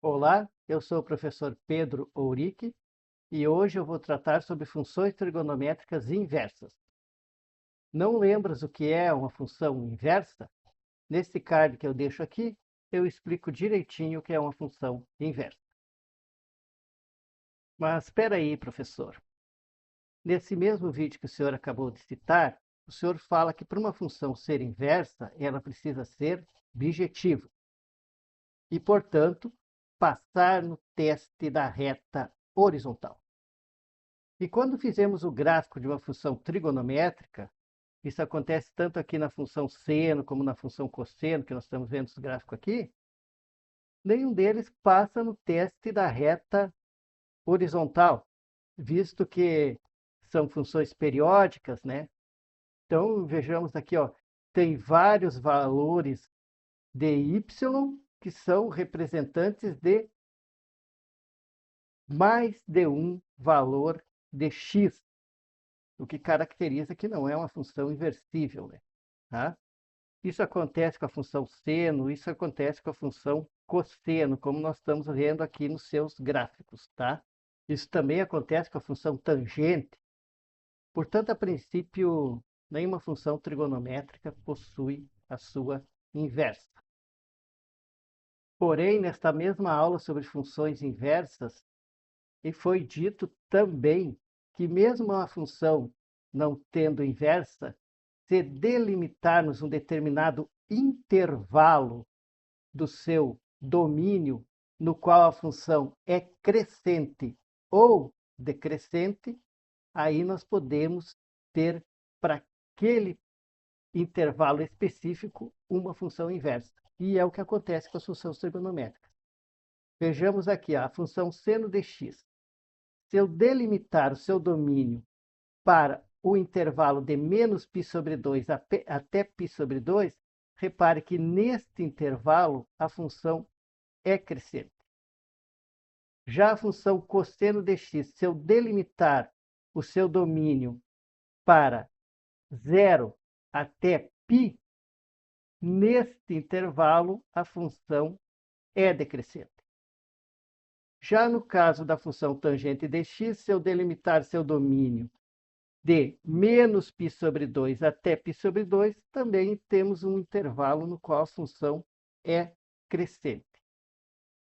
Olá, eu sou o professor Pedro Ourique e hoje eu vou tratar sobre funções trigonométricas inversas. Não lembras o que é uma função inversa? Nesse card que eu deixo aqui, eu explico direitinho o que é uma função inversa. Mas espera aí, professor. Nesse mesmo vídeo que o senhor acabou de citar, o senhor fala que para uma função ser inversa, ela precisa ser bijetiva e, portanto, passar no teste da reta horizontal. E quando fizemos o gráfico de uma função trigonométrica, isso acontece tanto aqui na função seno como na função cosseno, que nós estamos vendo esse gráfico aqui, nenhum deles passa no teste da reta horizontal, visto que são funções periódicas, né? Então, vejamos aqui, ó, tem vários valores de y que são representantes de mais de um valor de x, o que caracteriza que não é uma função inversível, né? Tá? Isso acontece com a função seno, isso acontece com a função cosseno, como nós estamos vendo aqui nos seus gráficos, tá? Isso também acontece com a função tangente. Portanto, a princípio, nenhuma função trigonométrica possui a sua inversa. Porém, nesta mesma aula sobre funções inversas, e foi dito também que mesmo a função não tendo inversa, se delimitarmos um determinado intervalo do seu domínio, no qual a função é crescente ou decrescente, aí nós podemos ter para aquele intervalo específico uma função inversa. E é o que acontece com as funções trigonométricas. Vejamos aqui a função seno de x. Se eu delimitar o seu domínio para o intervalo de menos π sobre 2 até π sobre 2, repare que neste intervalo a função é crescente. Já a função cosseno de x, se eu delimitar o seu domínio para 0 até π, neste intervalo a função é decrescente. Já no caso da função tangente de x, se eu delimitar seu domínio de menos π sobre 2 até π sobre 2, também temos um intervalo no qual a função é crescente.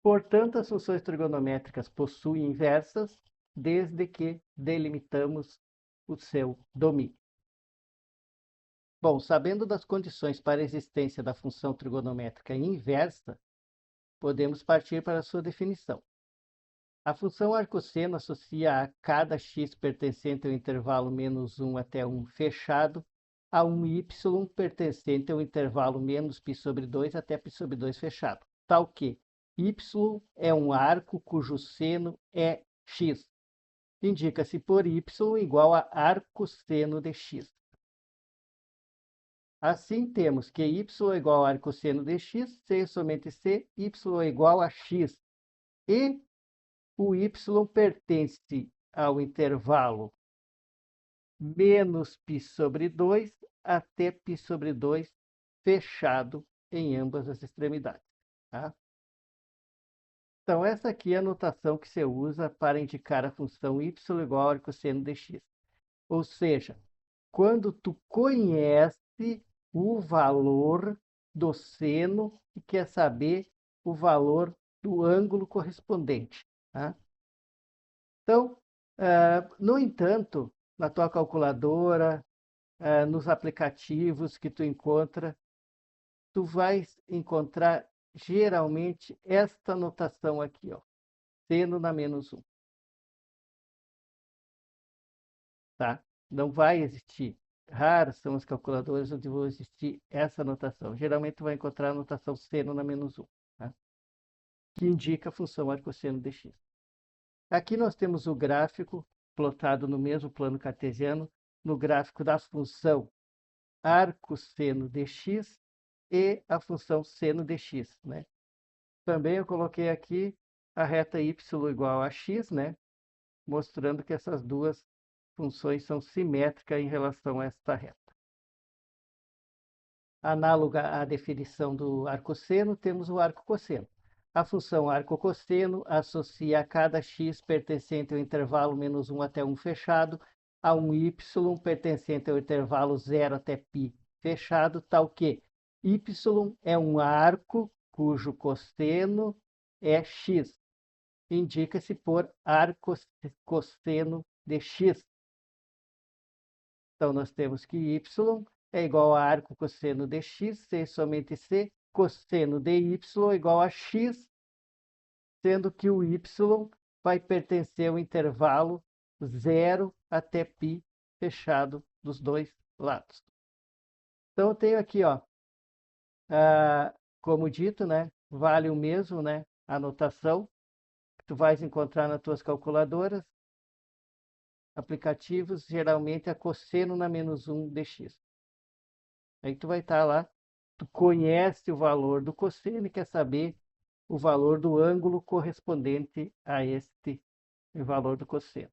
Portanto, as funções trigonométricas possuem inversas desde que delimitamos o seu domínio. Bom, sabendo das condições para a existência da função trigonométrica inversa, podemos partir para a sua definição. A função arcosseno associa a cada x pertencente ao intervalo menos 1 até 1 fechado a um y pertencente ao intervalo menos π sobre 2 até π sobre 2 fechado, tal que y é um arco cujo seno é x. Indica-se por y igual a arcosseno de x. Assim, temos que y é igual a arcosseno de x, se e somente se y é igual a x. E o y pertence ao intervalo menos π sobre 2 até π sobre 2 fechado em ambas as extremidades. Tá? Então, essa aqui é a notação que você usa para indicar a função y igual a arcosseno de x. Ou seja, quando tu conhece o valor do seno e quer saber o valor do ângulo correspondente. Tá? Então, no entanto, na tua calculadora, nos aplicativos que tu encontra, tu vais encontrar geralmente esta notação aqui, ó, seno na menos 1. Tá? Não vai existir. Raras são as calculadoras onde vai existir essa notação. Geralmente tu vai encontrar a notação seno na menos 1, tá? Que indica a função arcosseno de x. Aqui nós temos o gráfico plotado no mesmo plano cartesiano, no gráfico da função arcosseno de x e a função seno de x, né? Também eu coloquei aqui a reta y igual a x, né? Mostrando que essas duas funções são simétricas em relação a esta reta. Análoga à definição do arcosseno, temos o arco cosseno. a função arco-cosseno associa a cada x pertencente ao intervalo -1 até 1 fechado a um y pertencente ao intervalo 0 até π fechado, tal que y é um arco cujo cosseno é x. Indica-se por arco-cosseno de x. Então, nós temos que y é igual a arco-cosseno de x, C somente C, cosseno de y é igual a x, sendo que o y vai pertencer ao intervalo 0 até π fechado dos dois lados. Então, eu tenho aqui, ó, como dito, né, vale o mesmo, né, a notação que tu vais encontrar nas tuas calculadoras, aplicativos, geralmente é cosseno na -1 de x. Aí tu vai estar lá, tu conhece o valor do cosseno e quer saber o valor do ângulo correspondente a este valor do cosseno.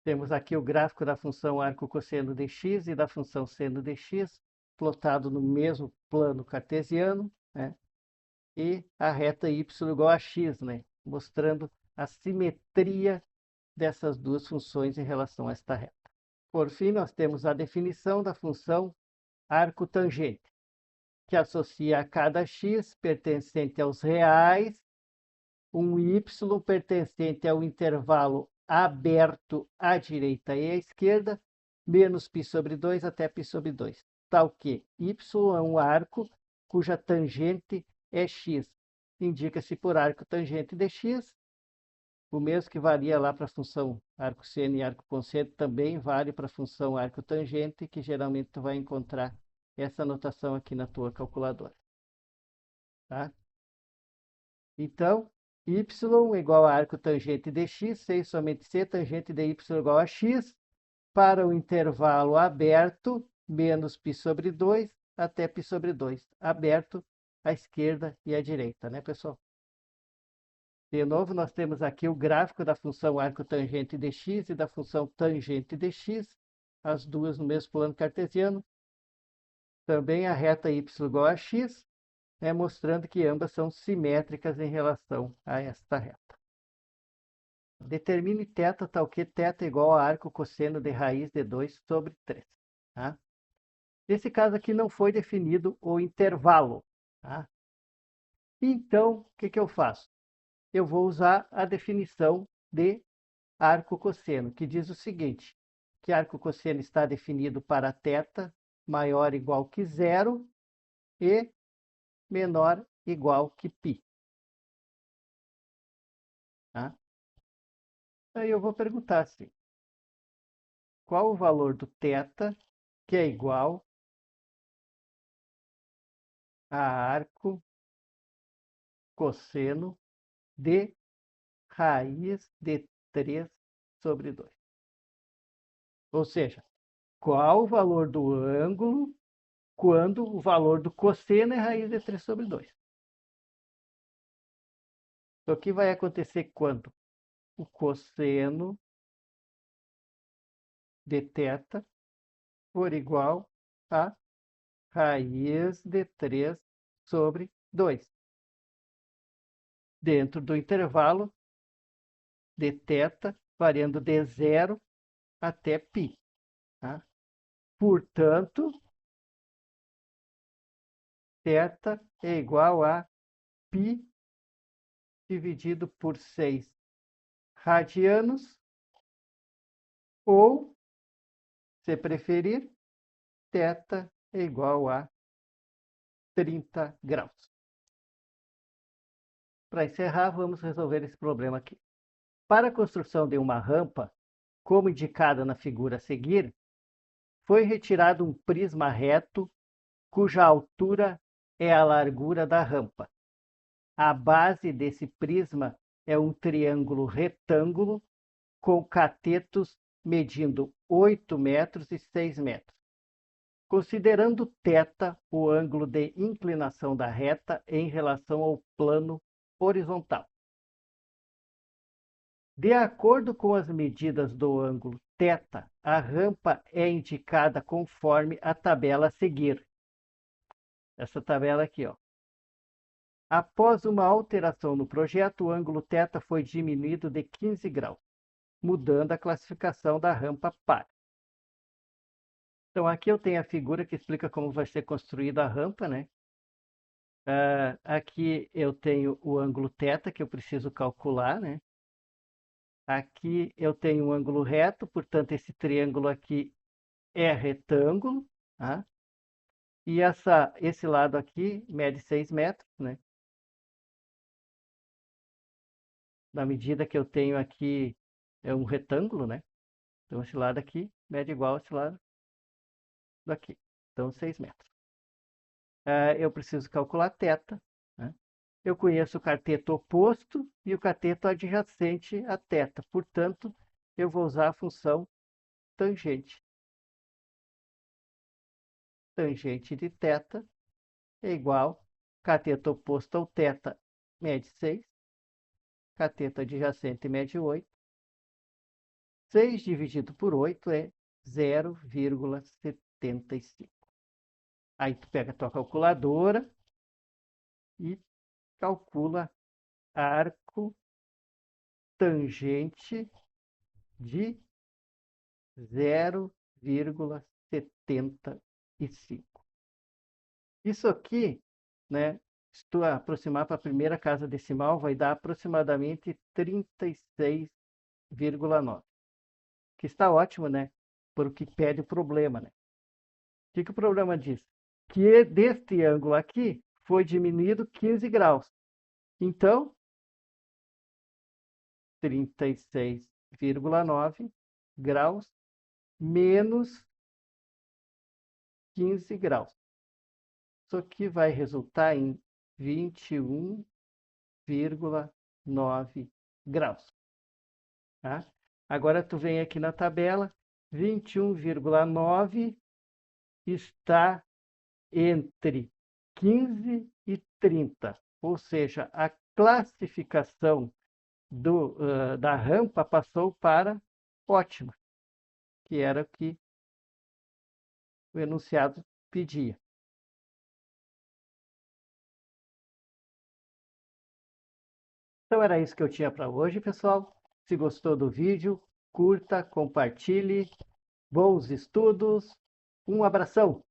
Temos aqui o gráfico da função arco-cosseno de x e da função seno de x, plotado no mesmo plano cartesiano, né? E a reta y igual a x, né? Mostrando a simetria dessas duas funções em relação a esta reta. Por fim, nós temos a definição da função arco-tangente, que associa a cada x pertencente aos reais um y pertencente ao intervalo aberto à direita e à esquerda, menos π sobre 2 até π sobre 2, tal que y é um arco cuja tangente é x. Indica-se por arco tangente de x. O mesmo que valia lá para a função arco-seno e arco-cosseno também vale para a função arco-tangente, que geralmente tu vai encontrar essa notação aqui na tua calculadora. Tá? Então, y igual a arco tangente de x, C e somente C, tangente de y igual a x, para o intervalo aberto, menos π sobre 2 até π sobre 2. Aberto à esquerda e à direita, né, pessoal? De novo, nós temos aqui o gráfico da função arco-tangente de x e da função tangente de x, as duas no mesmo plano cartesiano. Também a reta y igual a x, mostrando que ambas são simétricas em relação a esta reta. Determine θ tal que θ igual a arco cosseno de raiz de 2 sobre 3. Tá? Nesse caso aqui não foi definido o intervalo. Tá? Então, o que eu faço? Eu vou usar a definição de arco cosseno, que diz o seguinte, que arco cosseno está definido para θ maior ou igual que 0 e menor ou igual que π. Tá? Aí eu vou perguntar assim, qual o valor do θ que é igual a arco cosseno de raiz de 3 sobre 2. Ou seja, qual o valor do ângulo quando o valor do cosseno é raiz de 3 sobre 2. Então, o que vai acontecer quando o cosseno de θ for igual a raiz de 3 sobre 2. Dentro do intervalo de θ, variando de 0 até π. Tá? Portanto, θ é igual a π dividido por 6 radianos, ou, se preferir, θ é igual a 30 graus. Para encerrar, vamos resolver esse problema aqui. Para a construção de uma rampa, como indicado na figura a seguir, foi retirado um prisma reto cuja altura é a largura da rampa. A base desse prisma é um triângulo retângulo com catetos medindo 8 metros e 6 metros. Considerando θ o ângulo de inclinação da reta em relação ao plano horizontal. De acordo com as medidas do ângulo θ, a rampa é indicada conforme a tabela a seguir. essa tabela aqui, ó. Após uma alteração no projeto, o ângulo θ foi diminuído de 15 graus, mudando a classificação da rampa par. Então, aqui eu tenho a figura que explica como vai ser construída a rampa, né? Aqui eu tenho o ângulo θ que eu preciso calcular, né? Aqui eu tenho um ângulo reto, portanto, esse triângulo aqui é retângulo, tá? E esse lado aqui mede 6 metros, né? Na medida que eu tenho aqui é um retângulo, né? Então, esse lado aqui mede igual a esse lado daqui. Então, 6 metros. Eu preciso calcular θ, né? Eu conheço o cateto oposto e o cateto adjacente a θ. Portanto, eu vou usar a função tangente. Tangente de θ é igual cateto oposto ao θ mede 6, cateto adjacente mede 8. 6 dividido por 8 é 0,75. Aí tu pega a tua calculadora e calcula arco tangente de 0,75. Isso aqui, né, se tu aproximar para a primeira casa decimal, vai dar aproximadamente 36,9. Que está ótimo, né? Porque pede o problema, né? O que o problema diz? Que deste ângulo aqui foi diminuído 15 graus. Então, 36,9 graus menos 15 graus. Isso aqui vai resultar em 21,9 graus. Tá? Agora tu vem aqui na tabela, 21,9 está entre 15 e 30. Ou seja, a classificação da rampa passou para ótima, que era o que o enunciado pedia. Então era isso que eu tinha para hoje, pessoal. Se gostou do vídeo, curta, compartilhe. Bons estudos. Um abração!